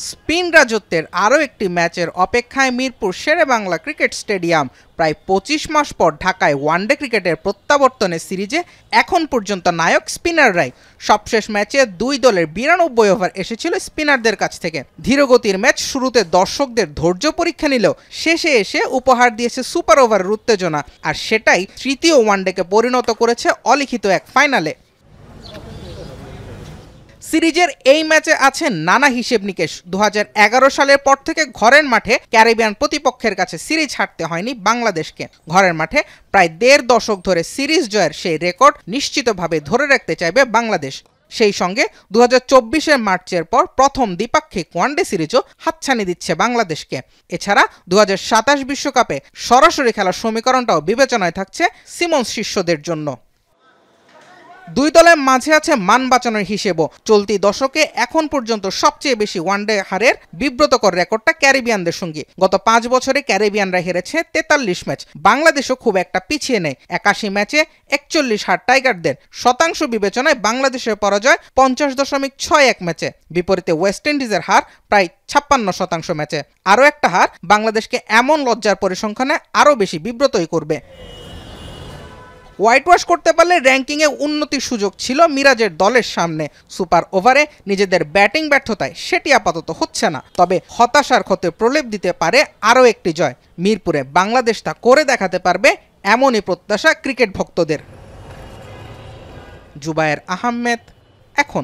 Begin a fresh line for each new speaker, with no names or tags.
Spin রাজত্বের আরও একটি ম্যাচের অপেক্ষায় মিরপুর শেরেবাংলা ক্রিকেট স্টেডিয়াম। প্রায় ২৫ মাস পর ঢাকায় ওয়ানডে ক্রিকেটের প্রত্যাবর্তনের সিরিজে এখন পর্যন্ত নায়ক স্পিনাররাই। সবশেষ ম্যাচে দুই দলের ৯২ ওভার এসেছিল স্পিনারদের কাছ থেকে। ধীরগতির ম্যাচ শুরুতে দর্শকদের ধৈর্য পরীক্ষা নিলেও শেষে এসে উপহার দিয়েছে সুপার ওভারের উত্তেজনা, আর সেটাই তৃতীয় ওয়ানডেকে পরিণত করেছে অলিখিত এক ফাইনালে। সিরিজের এই ম্যাচে আছে নানা হিসেব নিকেশ। ২০১১ সালের পর থেকে ঘরের মাঠে ক্যারিবিয়ান প্রতিপক্ষের কাছে সিরিজ হারতে হয়নি বাংলাদেশকে। ঘরের মাঠে প্রায় ১.৫ দশক ধরে সিরিজ জয়ের সেই রেকর্ড নিশ্চিতভাবে ধরে রাখতে চাইবে বাংলাদেশ। সেই সঙ্গে ২০২৪ মার্চের পর প্রথম দ্বিপাক্ষিক ওয়ানডে সিরিজও হাতছানি দিচ্ছে বাংলাদেশকে। এছাড়া ২০২৭ বিশ্বকাপে সরাসরি খেলার সমীকরণটাও বিবেচনায় থাকছে সিমন্স শিষ্যদের জন্য। দুই দলের মাঝে আছে মান বাঁচানোর হিসেবও। চলতি দশকে এখন পর্যন্ত সবচেয়ে বেশি ওয়ানডে হারের বিব্রতকর রেকর্ডটা ক্যারিবিয়ানদের সঙ্গে। গত ৫ বছরে ক্যারিবিয়ানরা হেরেছে ৪৩ ম্যাচ, বাংলাদেশও খুব একটা পিছিয়ে নেই। ৮১ ম্যাচে ৪১ হার টাইগারদের। শতাংশ বিবেচনায় বাংলাদেশের পরাজয় ৫০.৬১ ম্যাচে, বিপরীতে ওয়েস্ট ইন্ডিজের হার প্রায় ৫৬% ম্যাচে। আরও একটা হার বাংলাদেশকে এমন লজ্জার পরিসংখ্যানে আরও বেশি বিব্রতই করবে। হোয়াইট ওয়াশ করতে পারলে র্যাঙ্কিংয়ে উন্নতির সুযোগ ছিল মিরাজের দলের সামনে। সুপার ওভারে নিজেদের ব্যাটিং ব্যর্থতায় সেটি আপাতত হচ্ছে না, তবে হতাশার ক্ষতে প্রলেপ দিতে পারে আরও একটি জয়। মিরপুরে বাংলাদেশ তা করে দেখাতে পারবে, এমনই প্রত্যাশা ক্রিকেট ভক্তদের। জুবায়ের আহমেদ, এখন।